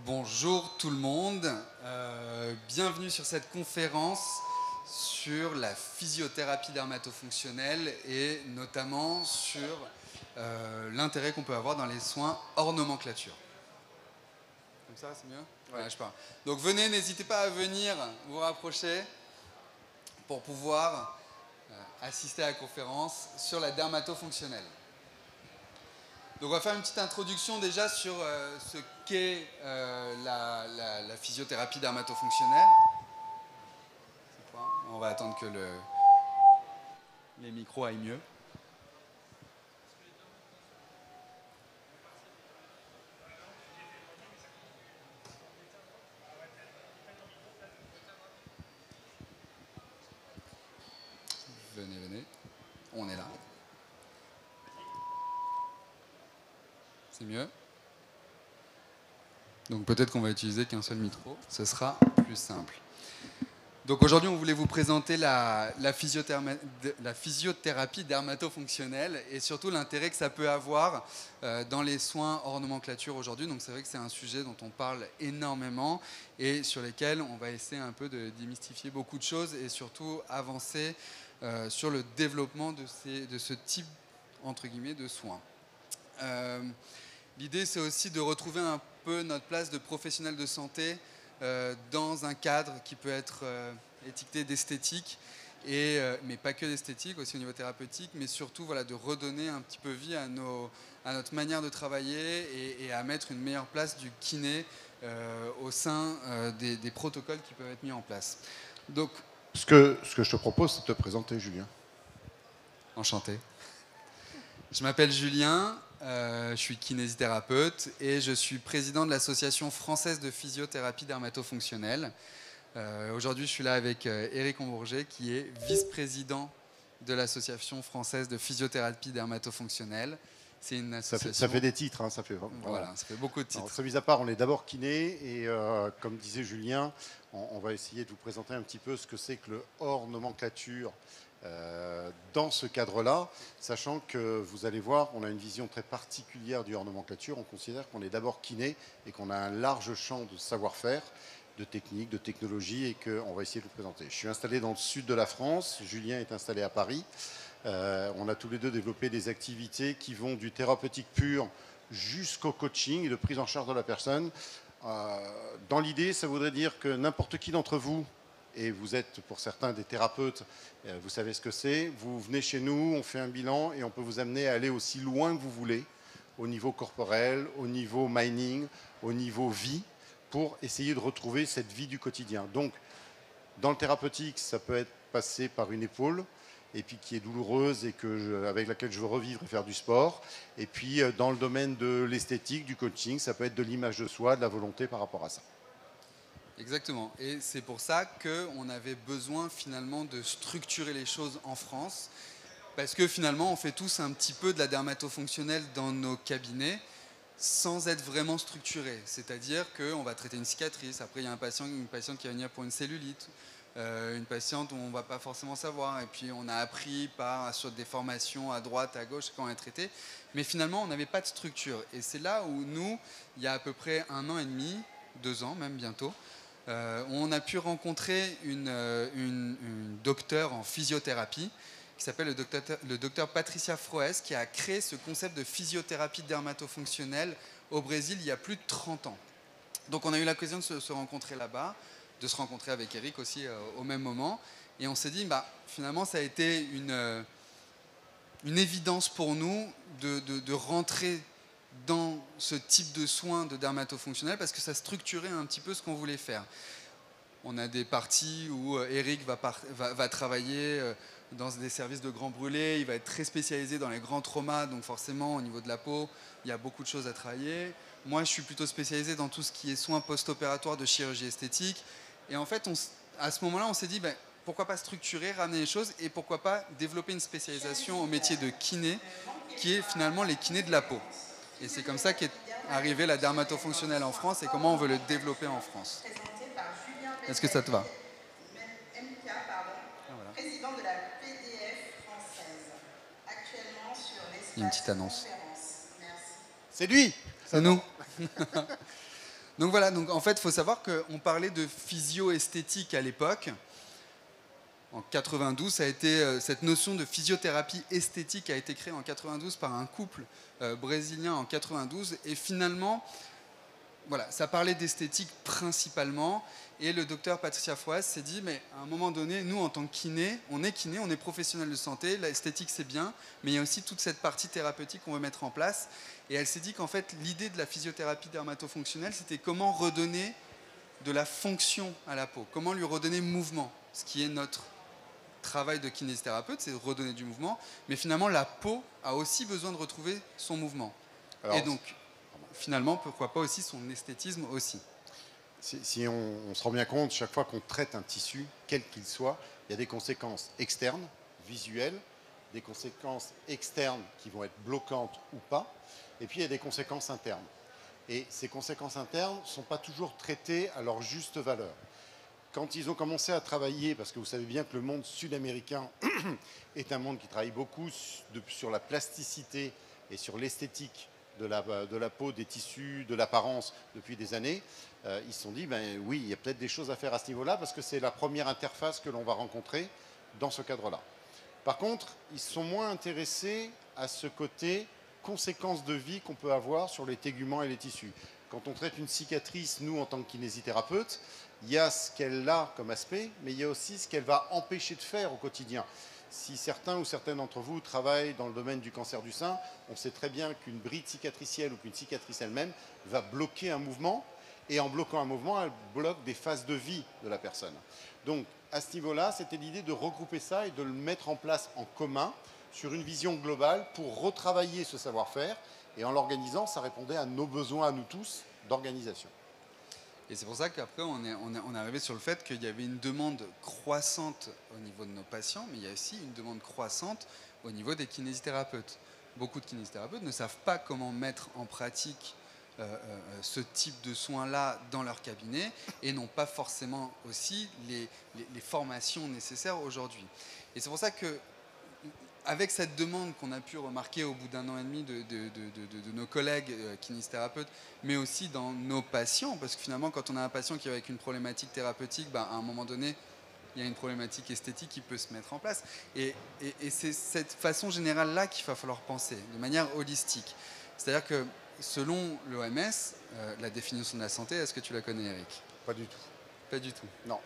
Bonjour tout le monde, bienvenue sur cette conférence sur la physiothérapie dermatofonctionnelle et notamment sur l'intérêt qu'on peut avoir dans les soins hors nomenclature. Comme ça, c'est mieux ? Ouais. Ouais, je parle. Donc venez, n'hésitez pas à venir vous rapprocher pour pouvoir assister à la conférence sur la dermatofonctionnelle. Donc on va faire une petite introduction déjà sur ce qu'est la physiothérapie dermatofonctionnelle. On va attendre que les micros aillent mieux. Venez, venez. On est là. C'est mieux. Donc peut-être qu'on va utiliser qu'un seul micro. Ce sera plus simple. Donc aujourd'hui, on voulait vous présenter la physiothérapie dermatofonctionnelle et surtout l'intérêt que ça peut avoir dans les soins hors nomenclature aujourd'hui. Donc c'est vrai que c'est un sujet dont on parle énormément et sur lesquels on va essayer un peu de démystifier beaucoup de choses et surtout avancer sur le développement de ce type, entre guillemets, de soins. L'idée, c'est aussi de retrouver un peu notre place de professionnel de santé dans un cadre qui peut être étiqueté d'esthétique, mais pas que d'esthétique, aussi au niveau thérapeutique, mais surtout voilà, de redonner un petit peu vie à notre manière de travailler et à mettre une meilleure place du kiné au sein des protocoles qui peuvent être mis en place. Donc, ce que je te propose, c'est de te présenter, Julien. Enchanté. Je m'appelle Julien, je suis kinésithérapeute et je suis président de l'Association française de physiothérapie dermatofonctionnelle. Aujourd'hui, je suis là avec Éric Ombourger, qui est vice-président de l'Association française de physiothérapie dermatofonctionnelle. C'est une association... Ça fait des titres, hein, ça fait beaucoup de titres. Alors, ce mis à part, on est d'abord kiné et comme disait Julien, on va essayer de vous présenter un petit peu ce que c'est que le hors nomenclature dans ce cadre-là, sachant que vous allez voir, on a une vision très particulière du hors nomenclature. On considère qu'on est d'abord kiné et qu'on a un large champ de savoir-faire, de technique, de technologie et qu'on va essayer de vous présenter. Je suis installé dans le sud de la France, Julien est installé à Paris. On a tous les deux développé des activités qui vont du thérapeutique pur jusqu'au coaching et de prise en charge de la personne. Dans l'idée, ça voudrait dire que n'importe qui d'entre vous, et vous êtes pour certains des thérapeutes, vous savez ce que c'est, vous venez chez nous, on fait un bilan et on peut vous amener à aller aussi loin que vous voulez, au niveau corporel, au niveau mining, au niveau vie, pour essayer de retrouver cette vie du quotidien. Donc, dans le thérapeutique, ça peut être passé par une épaule, et puis qui est douloureuse et avec laquelle je veux revivre et faire du sport. Et puis, dans le domaine de l'esthétique, du coaching, ça peut être de l'image de soi, de la volonté par rapport à ça. Exactement. Et c'est pour ça qu'on avait besoin finalement de structurer les choses en France, parce que finalement, on fait tous un petit peu de la dermatofonctionnelle dans nos cabinets, sans être vraiment structuré. C'est-à-dire qu'on va traiter une cicatrice, après il y a une patiente qui va venir pour une cellulite, une patiente où on ne va pas forcément savoir, et puis on a appris sur des formations à droite, à gauche, comment elle est traitée, mais finalement on n'avait pas de structure. Et c'est là où nous, il y a à peu près 1 an et demi, 2 ans même bientôt, on a pu rencontrer une docteure en physiothérapie qui s'appelle le docteur Patricia Froes, qui a créé ce concept de physiothérapie dermatofonctionnelle au Brésil il y a plus de 30 ans. Donc on a eu l'occasion de se rencontrer là-bas, de se rencontrer avec Eric aussi au même moment, et on s'est dit, finalement ça a été une évidence pour nous de rentrer dans ce type de soins de dermatofonctionnel parce que ça structurait un petit peu ce qu'on voulait faire. On a des parties où Eric va travailler dans des services de grands brûlés, il va être très spécialisé dans les grands traumas, donc forcément au niveau de la peau, il y a beaucoup de choses à travailler. Moi, je suis plutôt spécialisé dans tout ce qui est soins post-opératoires de chirurgie esthétique. Et en fait, à ce moment-là, on s'est dit, pourquoi pas structurer, ramener les choses et pourquoi pas développer une spécialisation au métier de kiné, qui est finalement les kinés de la peau. Et c'est comme ça qu'est arrivée la dermatofonctionnelle en France et comment on veut le développer en France. Est-ce que ça te va ? Voilà. Président de la PDF française, actuellement sur l'espace une petite annonce. Merci. C'est lui. C'est nous. Donc voilà, donc en fait, il faut savoir qu'on parlait de physio-esthétique à l'époque. En 92, cette notion de physiothérapie esthétique a été créée en 92 par un couple brésilien en 92. Et finalement, voilà, ça parlait d'esthétique principalement. Et le docteur Patricia Froas s'est dit, mais à un moment donné, nous, en tant que kiné, on est professionnel de santé, l'esthétique c'est bien, mais il y a aussi toute cette partie thérapeutique qu'on veut mettre en place. Et elle s'est dit qu'en fait, l'idée de la physiothérapie dermatofonctionnelle, c'était comment redonner de la fonction à la peau, comment lui redonner mouvement, ce qui est notre travail de kinésithérapeute, c'est de redonner du mouvement, mais finalement la peau a aussi besoin de retrouver son mouvement. Alors, et donc, finalement, pourquoi pas aussi son esthétisme aussi. Si on se rend bien compte, chaque fois qu'on traite un tissu, quel qu'il soit, il y a des conséquences externes, visuelles, des conséquences externes qui vont être bloquantes ou pas, et puis il y a des conséquences internes. Et ces conséquences internes ne sont pas toujours traitées à leur juste valeur. Quand ils ont commencé à travailler, parce que vous savez bien que le monde sud-américain est un monde qui travaille beaucoup sur la plasticité et sur l'esthétique de la peau, des tissus, de l'apparence depuis des années, ils se sont dit, ben oui, il y a peut-être des choses à faire à ce niveau-là, parce que c'est la première interface que l'on va rencontrer dans ce cadre-là. Par contre, ils sont moins intéressés à ce côté conséquences de vie qu'on peut avoir sur les téguments et les tissus. Quand on traite une cicatrice, nous, en tant que kinésithérapeute, il y a ce qu'elle a comme aspect, mais il y a aussi ce qu'elle va empêcher de faire au quotidien. Si certains ou certaines d'entre vous travaillent dans le domaine du cancer du sein, on sait très bien qu'une bride cicatricielle ou qu'une cicatrice elle-même va bloquer un mouvement, et en bloquant un mouvement, elle bloque des phases de vie de la personne. Donc, à ce niveau-là, c'était l'idée de regrouper ça et de le mettre en place en commun sur une vision globale pour retravailler ce savoir-faire. Et en l'organisant, ça répondait à nos besoins, à nous tous, d'organisation. Et c'est pour ça qu'après, on est arrivé sur le fait qu'il y avait une demande croissante au niveau de nos patients, mais il y a aussi une demande croissante au niveau des kinésithérapeutes. Beaucoup de kinésithérapeutes ne savent pas comment mettre en pratique ce type de soins-là dans leur cabinet et n'ont pas forcément aussi les formations nécessaires aujourd'hui. Et c'est pour ça que avec cette demande qu'on a pu remarquer au bout d'un an et demi de nos collègues kinésithérapeutes, mais aussi dans nos patients, parce que finalement, quand on a un patient qui est avec une problématique thérapeutique, à un moment donné, il y a une problématique esthétique qui peut se mettre en place. Et c'est cette façon générale-là qu'il va falloir penser, de manière holistique. C'est-à-dire que, selon l'OMS, la définition de la santé, est-ce que tu la connais, Eric? Pas du tout. Pas du tout. Non.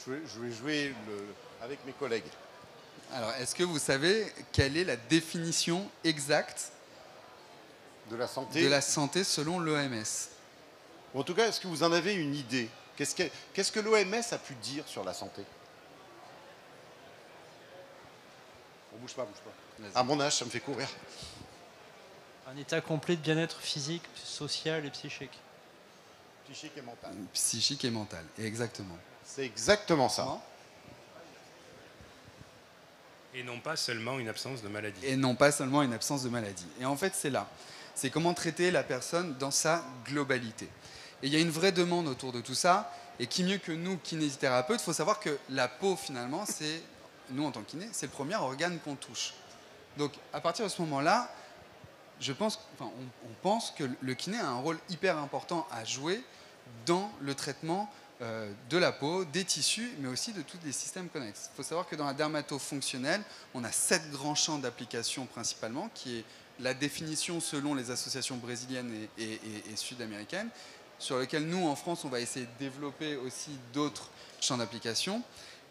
Je vais jouer avec mes collègues. Alors, est-ce que vous savez quelle est la définition exacte de la santé selon l'OMS? En tout cas, est-ce que vous en avez une idée? Qu'est-ce que l'OMS a pu dire sur la santé? Bouge pas. À mon âge, ça me fait courir. Un état complet de bien-être physique, social et psychique. Psychique et mental. Psychique et mental, exactement. C'est exactement ça. Comment? Et non pas seulement une absence de maladie. Et non pas seulement une absence de maladie. Et en fait, c'est là. C'est comment traiter la personne dans sa globalité. Et il y a une vraie demande autour de tout ça. Et qui mieux que nous, kinésithérapeutes, il faut savoir que la peau, finalement, c'est, nous en tant que kiné, c'est le premier organe qu'on touche. Donc, à partir de ce moment-là, on pense que le kiné a un rôle hyper important à jouer dans le traitement de la peau, des tissus, mais aussi de tous les systèmes connexes. Il faut savoir que dans la dermatofonctionnelle, on a 7 grands champs d'application principalement, qui est la définition selon les associations brésiliennes et sud-américaines, sur lesquelles nous, en France, on va essayer de développer aussi d'autres champs d'application.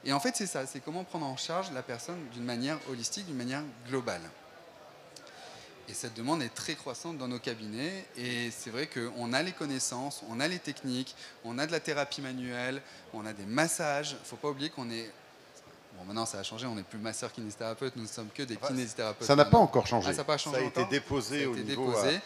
Et en fait, c'est ça, c'est comment prendre en charge la personne d'une manière holistique, d'une manière globale. Et cette demande est très croissante dans nos cabinets. Et c'est vrai qu'on a les connaissances, on a les techniques, on a de la thérapie manuelle, on a des massages. Il ne faut pas oublier qu'on est... Bon, maintenant, ça a changé, on n'est plus masseur kinésithérapeute, nous ne sommes que des kinésithérapeutes. Ça n'a pas encore changé. Ah, ça n'a pas changé ça a été encore. déposé au niveau... Mais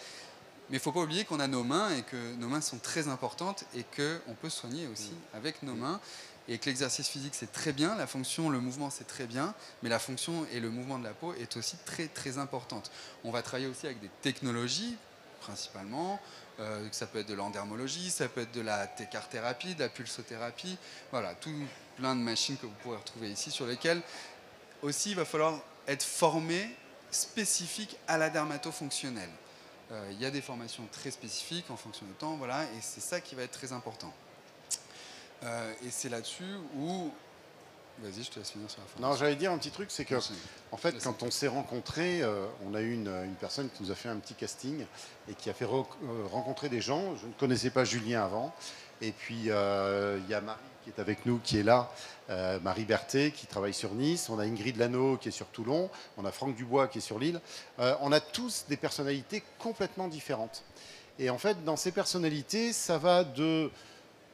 il ne faut pas oublier qu'on a nos mains et que nos mains sont très importantes et qu'on peut soigner aussi avec nos mains. Et que l'exercice physique, c'est très bien, la fonction, le mouvement, c'est très bien, mais la fonction et le mouvement de la peau est aussi très, très importante. On va travailler aussi avec des technologies, principalement. Ça peut être de l'endermologie, ça peut être de la técar-thérapie, de la pulsothérapie. Voilà, tout plein de machines que vous pourrez retrouver ici, sur lesquelles aussi il va falloir être formé spécifique à la dermatofonctionnelle. Il y a des formations très spécifiques en fonction du temps, voilà, et c'est ça qui va être très important. Et c'est là-dessus où... Vas-y, je te laisse finir sur la formation. Non, j'allais dire un petit truc, c'est que, en fait, quand on s'est rencontrés, on a eu une personne qui nous a fait un petit casting et qui a fait rencontrer des gens. Je ne connaissais pas Julien avant. Et puis, il y a Marie qui est avec nous, qui est là, Marie Berthet, qui travaille sur Nice. On a Ingrid Lano, qui est sur Toulon. On a Franck Dubois, qui est sur Lille. On a tous des personnalités complètement différentes. Et en fait, dans ces personnalités, ça va de...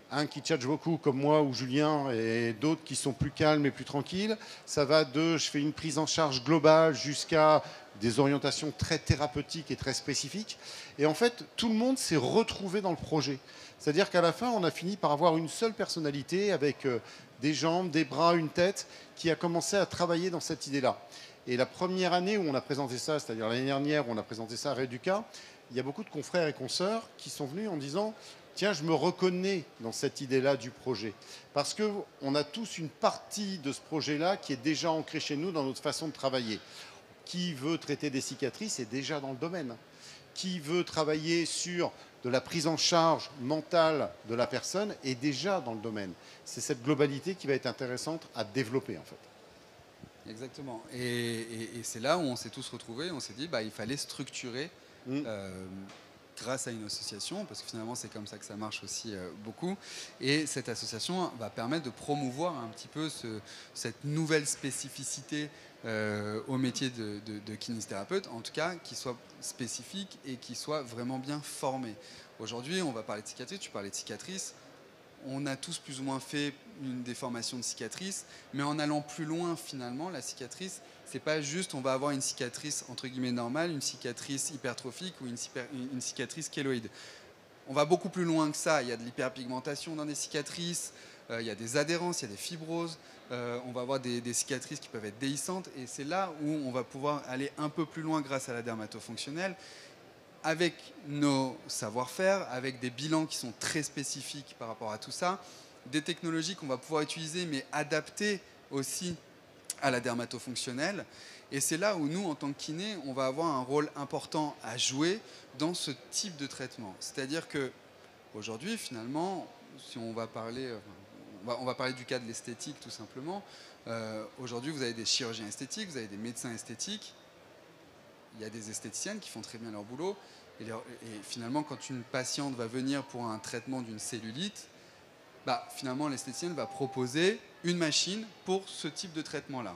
un qui tchatche beaucoup comme moi ou Julien et d'autres qui sont plus calmes et plus tranquilles. Ça va de je fais une prise en charge globale jusqu'à des orientations très thérapeutiques et très spécifiques. Et en fait, tout le monde s'est retrouvé dans le projet. C'est-à-dire qu'à la fin, on a fini par avoir une seule personnalité avec des jambes, des bras, une tête qui a commencé à travailler dans cette idée-là. Et la première année où on a présenté ça, c'est-à-dire l'année dernière où on a présenté ça à Reduca, il y a beaucoup de confrères et consoeurs qui sont venus en disant tiens, je me reconnais dans cette idée-là du projet. Parce qu'on a tous une partie de ce projet-là qui est déjà ancrée chez nous dans notre façon de travailler. Qui veut traiter des cicatrices est déjà dans le domaine. Qui veut travailler sur de la prise en charge mentale de la personne est déjà dans le domaine. C'est cette globalité qui va être intéressante à développer, en fait. Exactement. Et c'est là où on s'est tous retrouvés. On s'est dit il fallait structurer grâce à une association, parce que finalement c'est comme ça que ça marche aussi beaucoup. Et cette association va permettre de promouvoir un petit peu cette nouvelle spécificité au métier de kinésithérapeute, en tout cas qui soit spécifique et qui soit vraiment bien formé. Aujourd'hui, on va parler de cicatrices, tu parlais de cicatrices. On a tous plus ou moins fait des formations de cicatrices, mais en allant plus loin finalement, la cicatrice, c'est pas juste on va avoir une cicatrice entre guillemets normale, une cicatrice hypertrophique ou une cicatrice kéloïde. On va beaucoup plus loin que ça. Il y a de l'hyperpigmentation dans des cicatrices, il y a des adhérences, il y a des fibroses, on va avoir des cicatrices qui peuvent être déhiscentes, et c'est là où on va pouvoir aller un peu plus loin grâce à la dermatofonctionnelle, avec nos savoir-faire, avec des bilans qui sont très spécifiques par rapport à tout ça, des technologies qu'on va pouvoir utiliser mais adaptées aussi à la dermatofonctionnelle. Et c'est là où nous, en tant que kiné, on va avoir un rôle important à jouer dans ce type de traitement. C'est-à-dire que aujourd'hui, finalement, si on va parler, on va parler du cas de l'esthétique tout simplement. Aujourd'hui, vous avez des chirurgiens esthétiques, vous avez des médecins esthétiques, il y a des esthéticiennes qui font très bien leur boulot. Et finalement, quand une patiente va venir pour un traitement d'une cellulite, finalement, l'esthéticienne va proposer une machine pour ce type de traitement-là.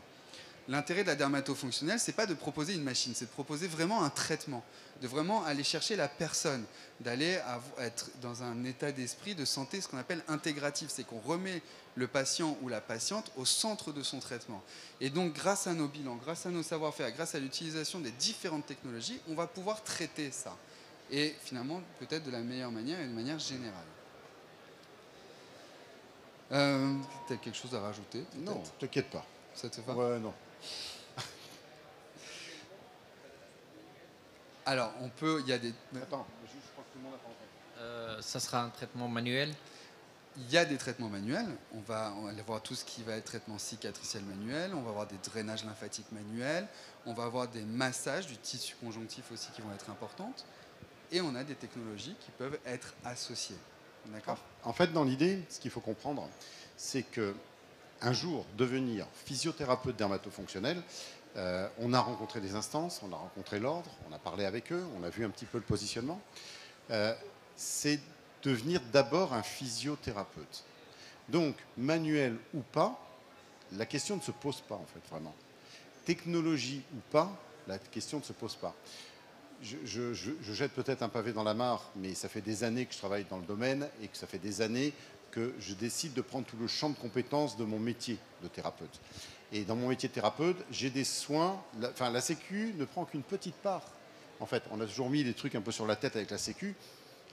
L'intérêt de la dermatofonctionnelle, ce n'est pas de proposer une machine, c'est de proposer vraiment un traitement, de vraiment aller chercher la personne, d'aller être dans un état d'esprit de santé, ce qu'on appelle intégratif, c'est qu'on remet le patient ou la patiente au centre de son traitement. Et donc, grâce à nos bilans, grâce à nos savoir-faire, grâce à l'utilisation des différentes technologies, on va pouvoir traiter ça. Et finalement, peut-être de la meilleure manière et de manière générale. Tu as quelque chose à rajouter? Non, t'inquiète pas. Ça te va? Ouais, non. Alors, on peut... Il y a des... Attends, je crois que tout le monde a pas entendu. Ça sera un traitement manuel? Il y a des traitements manuels. On va aller voir tout ce qui va être traitement cicatriciel manuel. On va avoir des drainages lymphatiques manuels. On va avoir des massages du tissu conjonctif aussi qui vont être importantes. Et on a des technologies qui peuvent être associées. D'accord ? En fait, dans l'idée, ce qu'il faut comprendre, c'est que un jour, devenir physiothérapeute dermatofonctionnel, on a rencontré des instances, on a rencontré l'ordre, on a parlé avec eux, on a vu un petit peu le positionnement. C'est devenir d'abord un physiothérapeute. Donc, manuel ou pas, la question ne se pose pas, en fait, vraiment. Technologie ou pas, la question ne se pose pas. Je jette peut-être un pavé dans la mare, mais ça fait des années que je travaille dans le domaine et que ça fait des années que je décide de prendre tout le champ de compétences de mon métier de thérapeute. Et dans mon métier de thérapeute, j'ai des soins... la Sécu ne prend qu'une petite part. En fait, on a toujours mis des trucs un peu sur la tête avec la Sécu.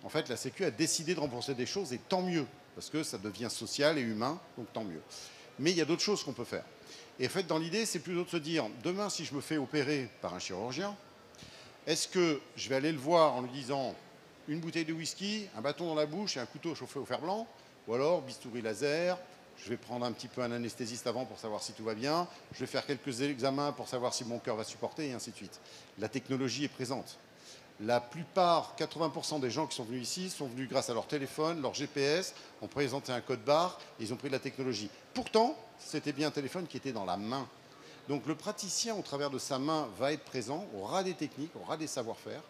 En fait, la Sécu a décidé de rembourser des choses, et tant mieux, parce que ça devient social et humain, donc tant mieux. Mais il y a d'autres choses qu'on peut faire. Et en fait, dans l'idée, c'est plutôt de se dire, demain, si je me fais opérer par un chirurgien, est-ce que je vais aller le voir en lui disant une bouteille de whisky, un bâton dans la bouche et un couteau chauffé au fer blanc, ou alors bistouri laser, je vais prendre un petit peu un anesthésiste avant pour savoir si tout va bien, je vais faire quelques examens pour savoir si mon cœur va supporter, et ainsi de suite. La technologie est présente. La plupart, 80% des gens qui sont venus ici sont venus grâce à leur téléphone, leur GPS, ont présenté un code barre, et ils ont pris de la technologie. Pourtant, c'était bien un téléphone qui était dans la main. Donc le praticien, au travers de sa main, va être présent, aura des techniques, aura des savoir-faire,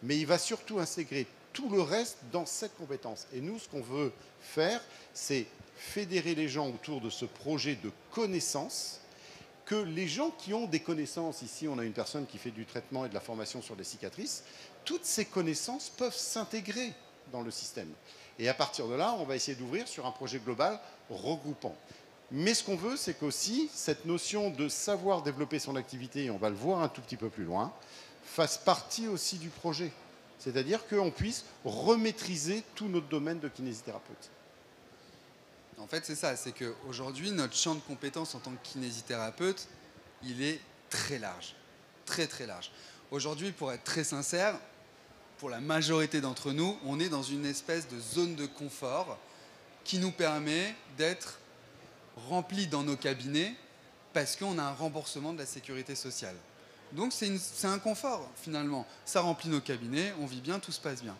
mais il va surtout intégrer tout le reste dans cette compétence. Et nous, ce qu'on veut faire, c'est fédérer les gens autour de ce projet de connaissances, que les gens qui ont des connaissances, ici on a une personne qui fait du traitement et de la formation sur les cicatrices, toutes ces connaissances peuvent s'intégrer dans le système. Et à partir de là, on va essayer d'ouvrir sur un projet global regroupant. Mais ce qu'on veut, c'est qu'aussi, cette notion de savoir développer son activité, et on va le voir un tout petit peu plus loin, fasse partie aussi du projet. C'est-à-dire qu'on puisse remaîtriser tout notre domaine de kinésithérapeute. En fait, c'est ça, c'est qu'aujourd'hui, notre champ de compétences en tant que kinésithérapeute, il est très large, très très large. Aujourd'hui, pour être très sincère, pour la majorité d'entre nous, on est dans une espèce de zone de confort qui nous permet d'être remplis dans nos cabinets parce qu'on a un remboursement de la sécurité sociale. Donc c'est un confort finalement. Ça remplit nos cabinets, on vit bien, tout se passe bien.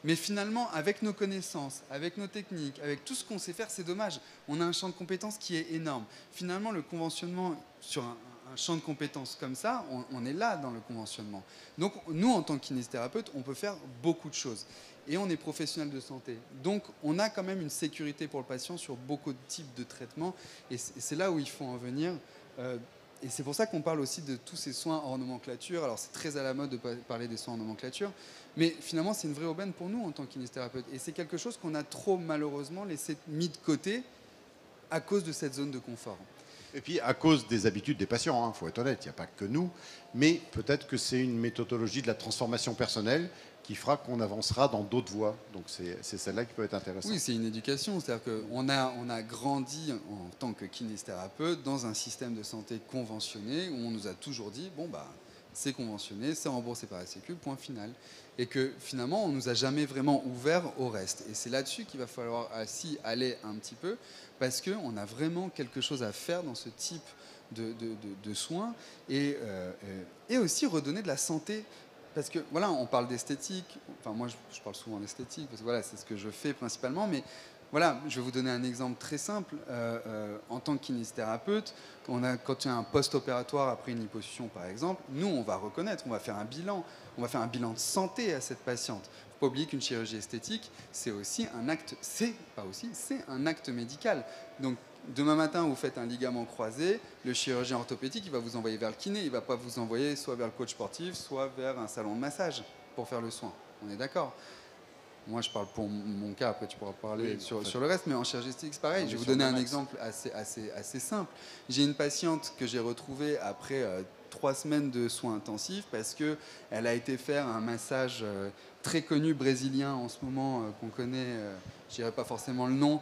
Mais finalement, avec nos connaissances, avec nos techniques, avec tout ce qu'on sait faire, c'est dommage. On a un champ de compétences qui est énorme. Finalement, le conventionnement sur un champ de compétences comme ça, on est là dans le conventionnement. Donc nous, en tant que kinésithérapeute, on peut faire beaucoup de choses. Et on est professionnel de santé. Donc on a quand même une sécurité pour le patient sur beaucoup de types de traitements. Et c'est là où il faut en venir. Et c'est pour ça qu'on parle aussi de tous ces soins hors nomenclature. Alors c'est très à la mode de parler des soins hors nomenclature, mais finalement c'est une vraie aubaine pour nous en tant que kinésithérapeute. Et c'est quelque chose qu'on a trop malheureusement mis de côté à cause de cette zone de confort. Et puis à cause des habitudes des patients, faut être honnête, il n'y a pas que nous, mais peut-être que c'est une méthodologie de la transformation personnelle qui fera qu'on avancera dans d'autres voies. Donc c'est celle-là qui peut être intéressante. Oui, c'est une éducation. C'est-à-dire qu'on a grandi en tant que kinésithérapeute dans un système de santé conventionné où on nous a toujours dit, bon, bah, c'est conventionné, c'est remboursé par la Sécu, point final. Et que finalement, on ne nous a jamais vraiment ouvert au reste. Et c'est là-dessus qu'il va falloir aussi aller un petit peu, parce qu'on a vraiment quelque chose à faire dans ce type de soins et aussi redonner de la santé. Parce que voilà, on parle d'esthétique, enfin moi je parle souvent d'esthétique, parce que voilà, c'est ce que je fais principalement, mais voilà, je vais vous donner un exemple très simple. En tant que kinésithérapeute, quand il y a un post-opératoire après une liposuction par exemple, nous on va reconnaître, on va faire un bilan de santé à cette patiente. Il ne faut pas oublier qu'une chirurgie esthétique, c'est aussi un acte, c'est un acte médical. Donc demain matin, vous faites un ligament croisé, le chirurgien orthopédique, il va vous envoyer vers le kiné, il ne va pas vous envoyer soit vers le coach sportif, soit vers un salon de massage pour faire le soin. On est d'accord? Moi, je parle pour mon cas, après tu pourras parler sur le reste, mais en chirurgie esthétique, c'est pareil. Je vais vous donner un exemple assez simple. J'ai une patiente que j'ai retrouvée après 3 semaines de soins intensifs parce qu'elle a été faire un massage très connu brésilien en ce moment, qu'on connaît, je dirais pas forcément le nom,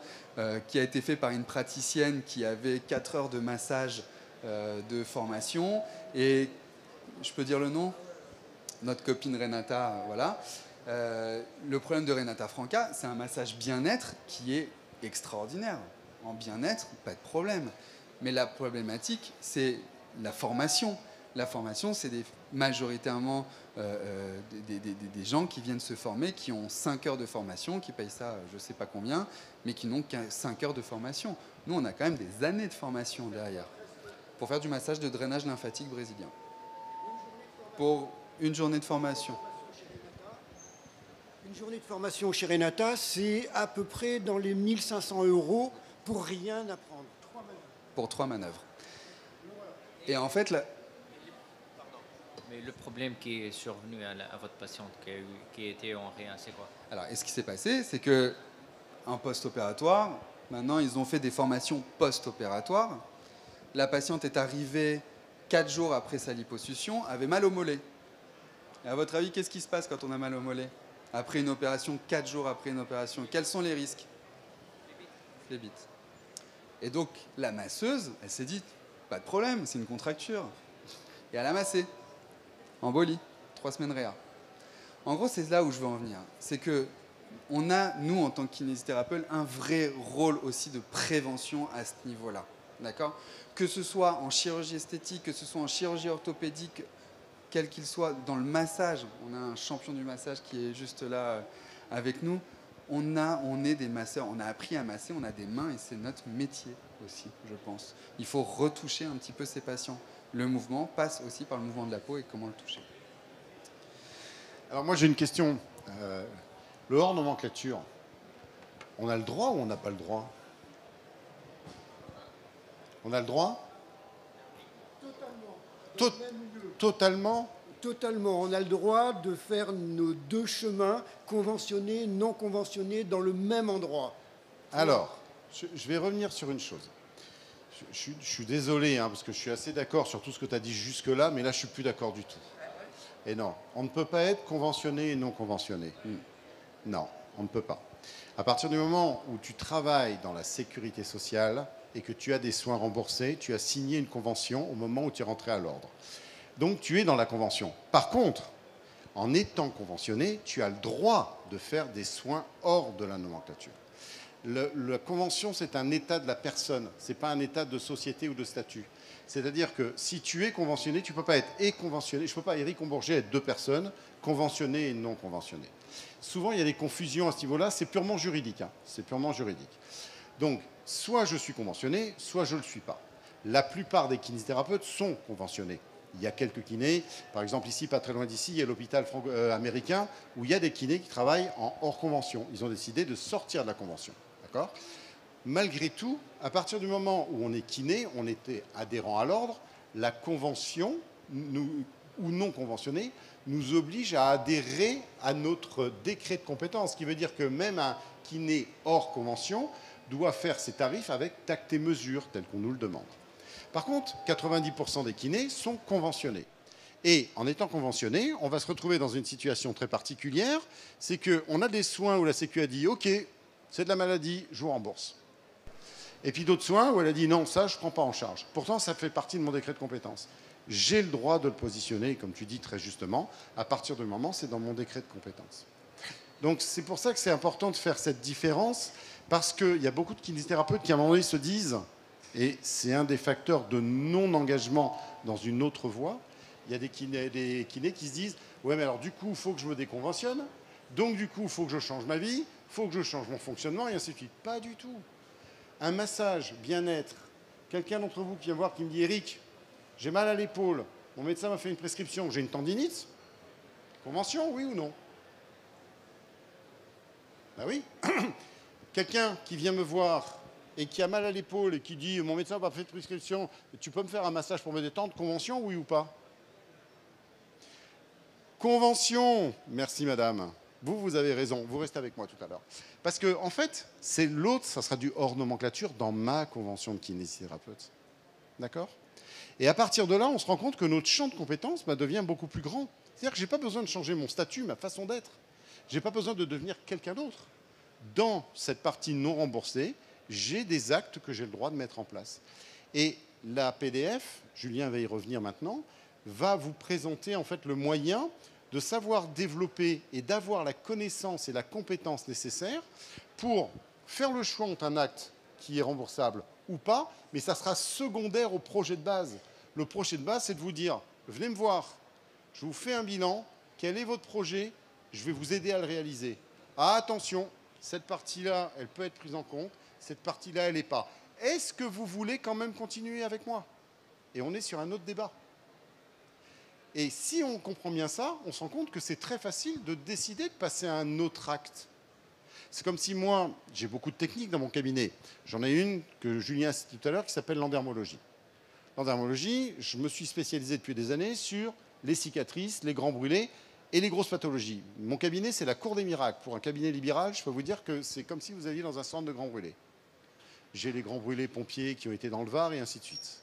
qui a été fait par une praticienne qui avait 4 heures de massage de formation. Et je peux dire le nom? Notre copine Renata, voilà. Le problème de Renata Franca, c'est un massage bien-être qui est extraordinaire. En bien-être, pas de problème. Mais la problématique, c'est la formation. La formation, c'est majoritairement des gens qui viennent se former, qui ont 5 heures de formation, qui payent ça je ne sais pas combien, mais qui n'ont qu'à 5 heures de formation. Nous, on a quand même des années de formation derrière pour faire du massage de drainage lymphatique brésilien. Pour une journée de formation. Une journée de formation chez Renata, c'est à peu près dans les 1 500 € pour rien apprendre. 3 manœuvres. Pour 3 manœuvres. Et en fait, là... Mais le problème qui est survenu à votre patiente, qui a été en rien, c'est quoi? Alors, et ce qui s'est passé, c'est que un post-opératoire, maintenant, ils ont fait des formations post-opératoires. La patiente est arrivée 4 jours après sa liposuction, avait mal au mollet. Et à votre avis, qu'est-ce qui se passe quand on a mal au mollet? Après une opération, 4 jours après une opération, quels sont les risques? Les bites. Et donc, la masseuse, elle s'est dit, pas de problème, c'est une contracture. Et elle a massé. Embolie, 3 semaines réa. En gros, c'est là où je veux en venir. C'est que on a, nous, en tant que kinésithérapeute, un vrai rôle aussi de prévention à ce niveau-là. D'accord? Que ce soit en chirurgie esthétique, que ce soit en chirurgie orthopédique, quel qu'il soit. Dans le massage, on a un champion du massage qui est juste là avec nous. On est des masseurs, on a appris à masser, on a des mains et c'est notre métier aussi, je pense. Il faut retoucher un petit peu ses patients. Le mouvement passe aussi par le mouvement de la peau et comment le toucher. Alors moi j'ai une question. Le hors nomenclature, on a le droit ou on n'a pas le droit? On a le droit? Totalement. Totalement. On a le droit de faire nos deux chemins, conventionnés, non conventionnés, dans le même endroit. Alors, je vais revenir sur une chose. Je suis désolé, hein, parce que je suis assez d'accord sur tout ce que tu as dit jusque-là, mais là, je ne suis plus d'accord du tout. Et non, on ne peut pas être conventionné et non conventionné. Non, on ne peut pas. À partir du moment où tu travailles dans la sécurité sociale et que tu as des soins remboursés, tu as signé une convention au moment où tu es rentré à l'ordre. Donc, tu es dans la convention. Par contre, en étant conventionné, tu as le droit de faire des soins hors de la nomenclature. La convention, c'est un état de la personne, ce n'est pas un état de société ou de statut. C'est-à-dire que si tu es conventionné, tu ne peux pas être et conventionné. Je ne peux pas, Éric Combourget, être deux personnes, conventionnées et non conventionnées. Souvent, il y a des confusions à ce niveau-là, c'est purement juridique. Hein. C'est purement juridique. Donc, soit je suis conventionné, soit je ne le suis pas. La plupart des kinésithérapeutes sont conventionnés. Il y a quelques kinés, par exemple ici, pas très loin d'ici, il y a l'hôpital américain où il y a des kinés qui travaillent en hors convention. Ils ont décidé de sortir de la convention. D'accord ? Malgré tout, à partir du moment où on est kiné, on était adhérent à l'ordre, la convention, ou non conventionnée, nous oblige à adhérer à notre décret de compétence, ce qui veut dire que même un kiné hors convention doit faire ses tarifs avec tact et mesure, tel qu'on nous le demande. Par contre, 90% des kinés sont conventionnés. Et en étant conventionnés, on va se retrouver dans une situation très particulière, c'est qu'on a des soins où la Sécu a dit « Ok, c'est de la maladie, je vous rembourse ». Et puis d'autres soins où elle a dit « Non, ça, je ne prends pas en charge ». Pourtant, ça fait partie de mon décret de compétence. J'ai le droit de le positionner, comme tu dis très justement, à partir du moment où c'est dans mon décret de compétence. Donc c'est pour ça que c'est important de faire cette différence, parce qu'il y a beaucoup de kinésithérapeutes qui à un moment donné se disent, et c'est un des facteurs de non-engagement dans une autre voie, il y a des kinés qui se disent « Ouais, mais alors du coup, il faut que je me déconventionne, donc du coup, il faut que je change ma vie, il faut que je change mon fonctionnement, et ainsi de suite. » Pas du tout. Un massage, bien-être, quelqu'un d'entre vous qui vient voir, qui me dit « Eric, j'ai mal à l'épaule, mon médecin m'a fait une prescription, j'ai une tendinite. » Convention, oui ou non? Ben oui. Quelqu'un qui vient me voir et qui a mal à l'épaule et qui dit « Mon médecin m'a fait une prescription, tu peux me faire un massage pour me détendre ?» Convention, oui ou pas? Convention. Merci madame. Vous avez raison. Vous restez avec moi tout à l'heure. Parce que, en fait, c'est l'autre, ça sera du hors nomenclature dans ma convention de kinésithérapeute. D'accord? Et à partir de là, on se rend compte que notre champ de compétences devient beaucoup plus grand. C'est-à-dire que je n'ai pas besoin de changer mon statut, ma façon d'être. Je n'ai pas besoin de devenir quelqu'un d'autre. Dans cette partie non remboursée, j'ai des actes que j'ai le droit de mettre en place. Et la PDF, Julien va y revenir maintenant, va vous présenter en fait le moyen de savoir développer et d'avoir la connaissance et la compétence nécessaire pour faire le choix entre un acte qui est remboursable ou pas, mais ça sera secondaire au projet de base. Le projet de base, c'est de vous dire, venez me voir, je vous fais un bilan, quel est votre projet, je vais vous aider à le réaliser. Ah, attention, cette partie-là, elle peut être prise en compte, cette partie-là, elle n'est pas. Est-ce que vous voulez quand même continuer avec moi? Et on est sur un autre débat. Et si on comprend bien ça, on se rend compte que c'est très facile de décider de passer à un autre acte. C'est comme si moi, j'ai beaucoup de techniques dans mon cabinet. J'en ai une que Julien a citée tout à l'heure qui s'appelle l'endermologie. L'endermologie, je me suis spécialisé depuis des années sur les cicatrices, les grands brûlés et les grosses pathologies. Mon cabinet, c'est la cour des miracles. Pour un cabinet libéral, je peux vous dire que c'est comme si vous alliez dans un centre de grands brûlés. J'ai les grands brûlés pompiers qui ont été dans le Var et ainsi de suite.